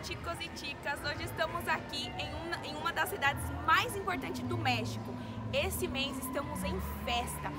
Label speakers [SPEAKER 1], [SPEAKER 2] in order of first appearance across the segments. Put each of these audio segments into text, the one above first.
[SPEAKER 1] ticos e ticas, hoje estamos aqui em uma das cidades mais importantes do México. Esse mês estamos em festa.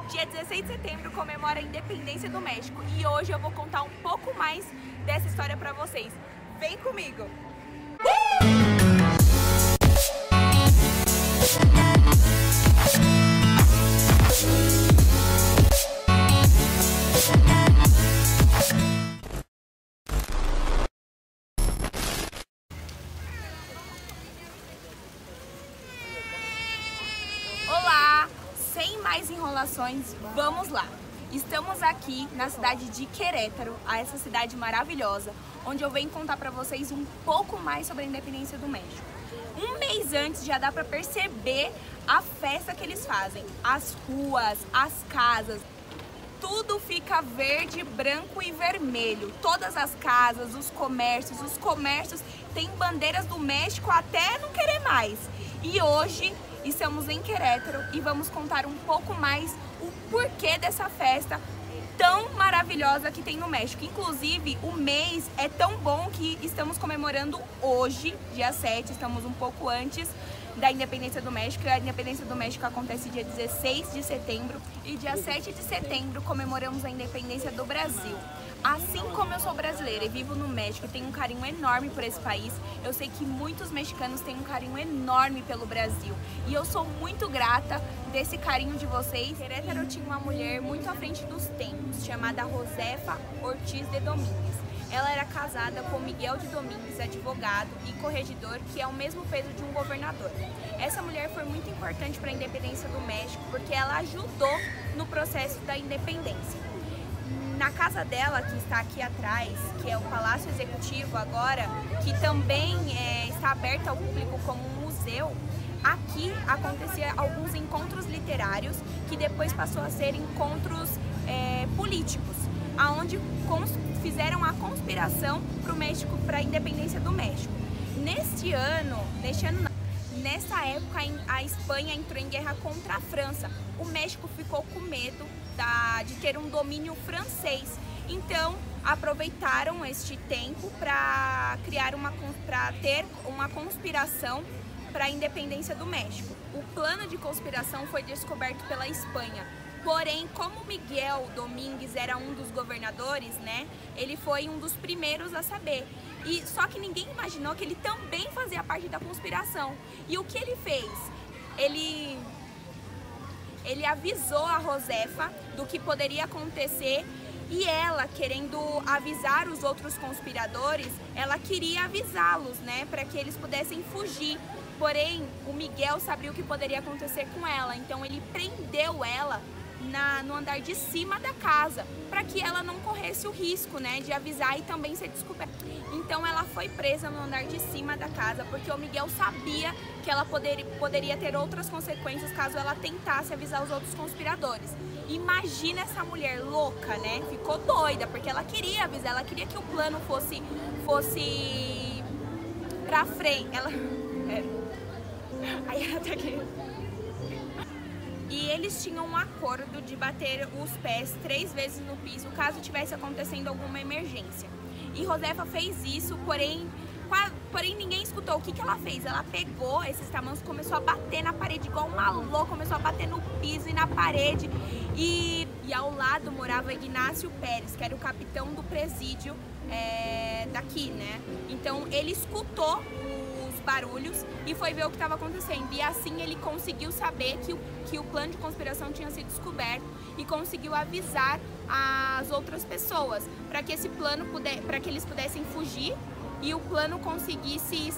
[SPEAKER 1] Dia 16 de setembro comemora a independência do México e hoje eu vou contar um pouco mais dessa história pra vocês. Vem comigo! Olá! Sem mais enrolações, vamos lá! Estamos aqui na cidade de Querétaro, essa cidade maravilhosa, onde eu venho contar pra vocês um pouco mais sobre a independência do México. Um mês antes já dá pra perceber a festa que eles fazem. As ruas, as casas, tudo fica verde, branco e vermelho. Todas as casas, os comércios têm bandeiras do México até não querer mais. E hoje estamos em Querétaro e vamos contar um pouco mais o porquê dessa festa tão maravilhosa que tem no México. Inclusive, o mês é tão bom que estamos comemorando hoje, dia 7, estamos um pouco antes da independência do México. A independência do México acontece dia 16 de setembro e dia 7 de setembro comemoramos a independência do Brasil. Assim como eu sou brasileira e vivo no México e tenho um carinho enorme por esse país, eu sei que muitos mexicanos têm um carinho enorme pelo Brasil. E eu sou muito grata desse carinho de vocês. Querétaro tinha uma mulher muito à frente dos tempos, chamada Josefa Ortiz de Domínguez. Ela era casada com Miguel de Domínguez, advogado e corregedor, que é o mesmo peso de um governador. Essa mulher foi muito importante para a independência do México porque ela ajudou no processo da independência. Na casa dela, que está aqui atrás, que é o Palácio Executivo agora, que também está aberto ao público como um museu, aqui acontecia alguns encontros literários que depois passou a ser encontros políticos, aonde fizeram a conspiração para o México, para a independência do México. Nessa época a Espanha entrou em guerra contra a França. O México ficou com medo de ter um domínio francês. Então aproveitaram este tempo para ter uma conspiração para a independência do México. O plano de conspiração foi descoberto pela Espanha. Porém, como Miguel Domínguez era um dos governadores, né, ele foi um dos primeiros a saber. Só que ninguém imaginou que ele também fazia parte da conspiração. E o que ele fez? Ele avisou a Josefa do que poderia acontecer e ela, querendo avisar os outros conspiradores, ela queria avisá-los, né, para que eles pudessem fugir. Porém, o Miguel sabia o que poderia acontecer com ela, então ele prendeu ela no andar de cima da casa, para que ela não corresse o risco, né, de avisar e também ser descoberta. Então ela foi presa no andar de cima da casa, porque o Miguel sabia que ela poderia ter outras consequências caso ela tentasse avisar os outros conspiradores. Imagina essa mulher louca, né? Ficou doida, porque ela queria avisar, ela queria que o plano fosse pra frente. Aí ela tá aqui. E eles tinham um acordo de bater os pés 3 vezes no piso caso tivesse acontecendo alguma emergência. E Josefa fez isso, porém ninguém escutou. O que ela fez? Ela pegou esses tamancos, começou a bater na parede igual uma louca, começou a bater no piso e na parede. E ao lado morava Ignacio Pérez, que era o capitão do presídio daqui, né? Então ele escutou barulhos e foi ver o que estava acontecendo, e assim ele conseguiu saber que o plano de conspiração tinha sido descoberto e conseguiu avisar as outras pessoas para que eles pudessem fugir e o plano conseguisse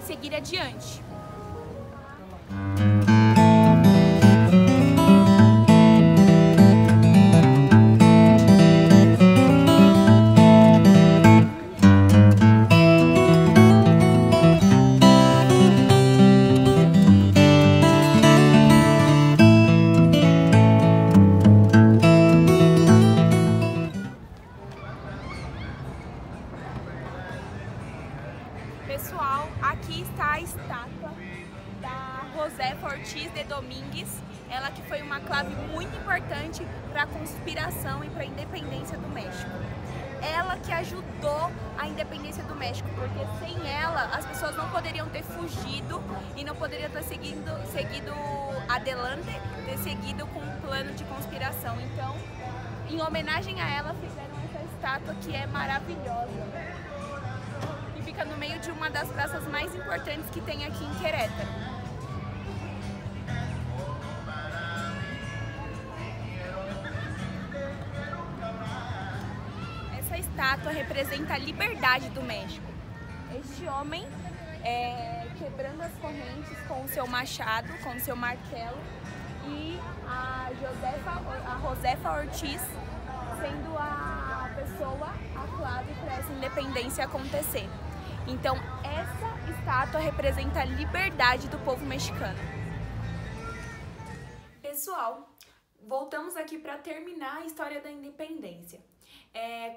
[SPEAKER 1] seguir adiante. Pessoal, aqui está a estátua da Josefa Ortiz de Domínguez, ela que foi uma clave muito importante para a conspiração e para a independência do México. ela que ajudou a independência do México, porque sem ela as pessoas não poderiam ter fugido e não poderiam ter seguido adelante, ter seguido com um plano de conspiração. Então, em homenagem a ela, fizeram essa estátua que é maravilhosa e fica no meio de uma das praças mais importantes que tem aqui em Querétaro. Essa estátua representa a liberdade do México. Este homem quebrando as correntes com o seu machado, com o seu martelo, e a Josefa Ortiz sendo a pessoa, a clave para essa independência acontecer. Então, essa estátua representa a liberdade do povo mexicano. Pessoal, voltamos aqui para terminar a história da independência.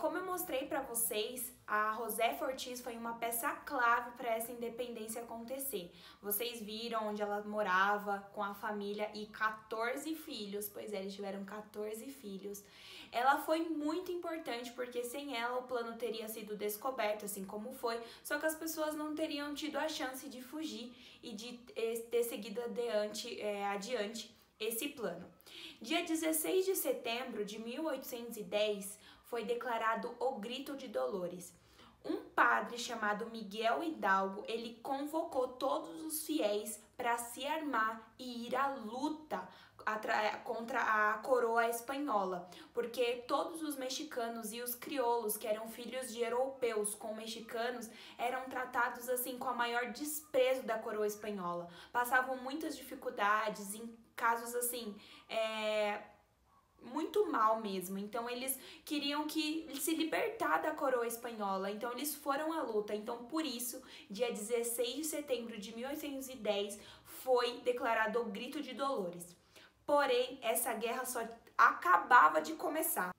[SPEAKER 1] Como eu mostrei para vocês, a Josefa Ortiz foi uma peça clave para essa independência acontecer. Vocês viram onde ela morava com a família e 14 filhos, pois é, eles tiveram 14 filhos. Ela foi muito importante porque sem ela o plano teria sido descoberto, assim como foi, só que as pessoas não teriam tido a chance de fugir e de ter seguido adiante esse plano. Dia 16 de setembro de 1810 foi declarado o Grito de Dolores. Um padre chamado Miguel Hidalgo, ele convocou todos os fiéis para se armar e ir à luta contra a coroa espanhola, porque todos os mexicanos e os crioulos, que eram filhos de europeus com mexicanos, eram tratados assim com a maior desprezo da coroa espanhola. Passavam muitas dificuldades, em casos assim, muito mal mesmo. Então eles queriam se libertar da coroa espanhola, então eles foram à luta. Então por isso, dia 16 de setembro de 1810 foi declarado o Grito de Dolores. Porém, essa guerra só acabava de começar.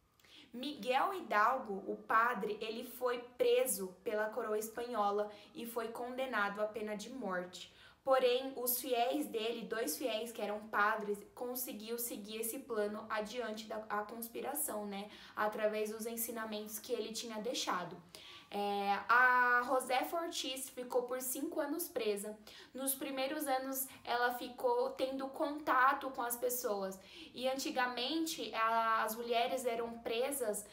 [SPEAKER 1] Miguel Hidalgo, o padre, ele foi preso pela coroa espanhola e foi condenado à pena de morte. Porém, os fiéis dele, 2 fiéis que eram padres, conseguiu seguir esse plano adiante da conspiração, né? Através dos ensinamentos que ele tinha deixado. A Josefa Ortiz ficou por 5 anos presa. Nos primeiros anos, ela ficou tendo contato com as pessoas. E antigamente, as mulheres eram presas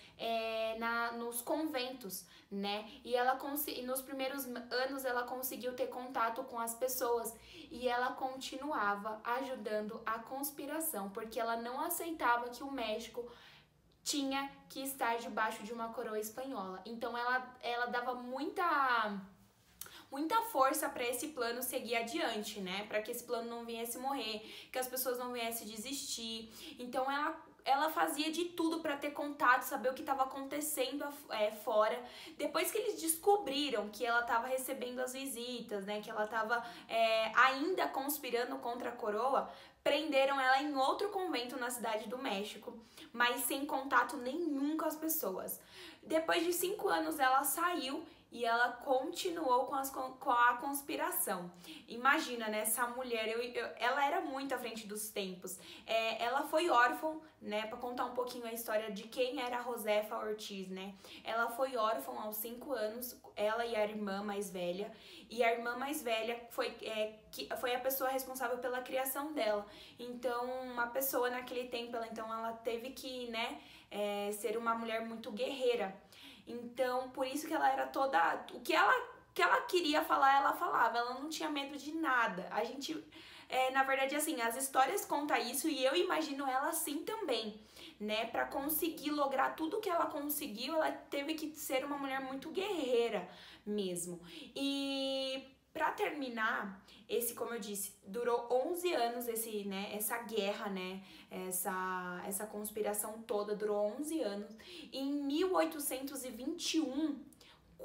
[SPEAKER 1] nos conventos, né? E nos primeiros anos, ela conseguiu ter contato com as pessoas. E ela continuava ajudando a conspiração, porque ela não aceitava que o México tinha que estar debaixo de uma coroa espanhola. Então ela dava muita força para esse plano seguir adiante, né? Para que esse plano não viesse morrer, que as pessoas não viessem desistir. Então ela fazia de tudo para ter contato, saber o que estava acontecendo fora. Depois que eles descobriram que ela estava recebendo as visitas, né? Que ela estava ainda conspirando contra a coroa, prenderam ela em outro convento na cidade do México, mas sem contato nenhum com as pessoas. Depois de 5 anos ela saiu e ela continuou com a conspiração. Imagina, né, essa mulher, ela era muito à frente dos tempos. Ela foi órfã, né, para contar um pouquinho a história de quem era a Josefa Ortiz, né. Ela foi órfã aos 5 anos, ela e a irmã mais velha. E a irmã mais velha foi a pessoa responsável pela criação dela. Então, uma pessoa naquele tempo, ela teve que, né, ser uma mulher muito guerreira. Então, por isso que ela era toda... O que ela queria falar, ela falava. Ela não tinha medo de nada. A gente... na verdade, assim, as histórias contam isso e eu imagino ela assim também, né? Pra conseguir lograr tudo que ela conseguiu, ela teve que ser uma mulher muito guerreira mesmo. E... Pra terminar, como eu disse, durou 11 anos essa guerra, né? Essa conspiração toda durou 11 anos. E em 1821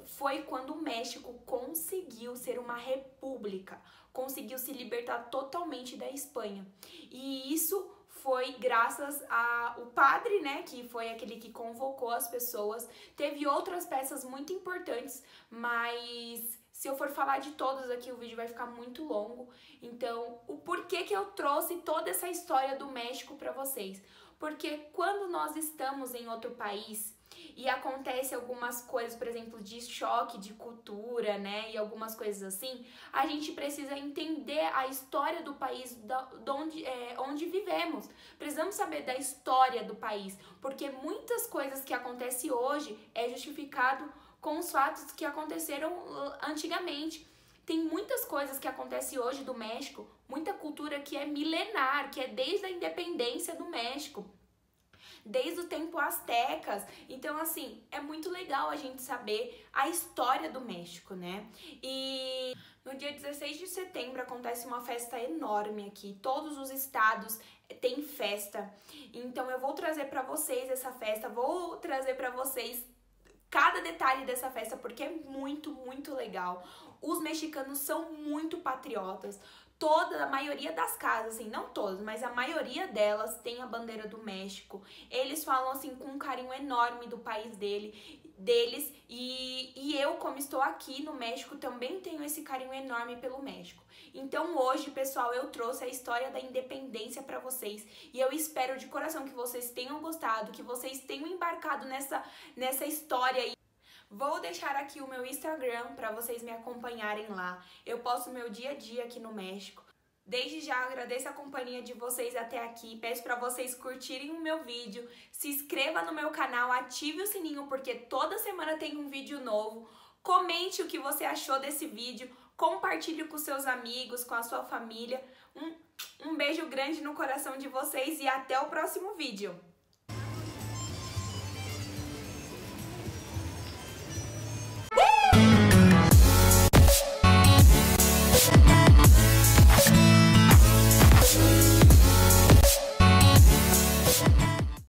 [SPEAKER 1] foi quando o México conseguiu ser uma república, conseguiu se libertar totalmente da Espanha. E isso foi graças ao padre, né, que foi aquele que convocou as pessoas. Teve outras peças muito importantes, mas se eu for falar de todas aqui, o vídeo vai ficar muito longo. Então, o porquê que eu trouxe toda essa história do México para vocês? Porque quando nós estamos em outro país, e acontece algumas coisas, por exemplo, de choque de cultura, né, e algumas coisas assim, a gente precisa entender a história do país onde vivemos. Precisamos saber da história do país, porque muitas coisas que acontecem hoje é justificado com os fatos que aconteceram antigamente. Tem muitas coisas que acontecem hoje do México, muita cultura que é milenar, que é desde a independência do México, desde o tempo aztecas. Então, assim, é muito legal a gente saber a história do México, né? E no dia 16 de setembro acontece uma festa enorme aqui. Todos os estados têm festa. Então, eu vou trazer pra vocês essa festa, vou trazer pra vocês cada detalhe dessa festa, porque é muito, muito legal. Os mexicanos são muito patriotas. A maioria das casas, assim, não todas, mas a maioria delas tem a bandeira do México. Eles falam, assim, com um carinho enorme do país deles. E eu, como estou aqui no México, também tenho esse carinho enorme pelo México. Então hoje, pessoal, eu trouxe a história da independência para vocês. E eu espero de coração que vocês tenham gostado, que vocês tenham embarcado nessa história aí. Vou deixar aqui o meu Instagram para vocês me acompanharem lá. Eu posto meu dia a dia aqui no México. Desde já agradeço a companhia de vocês até aqui. Peço para vocês curtirem o meu vídeo, se inscreva no meu canal, ative o sininho porque toda semana tem um vídeo novo. Comente o que você achou desse vídeo, compartilhe com seus amigos, com a sua família. Um beijo grande no coração de vocês e até o próximo vídeo.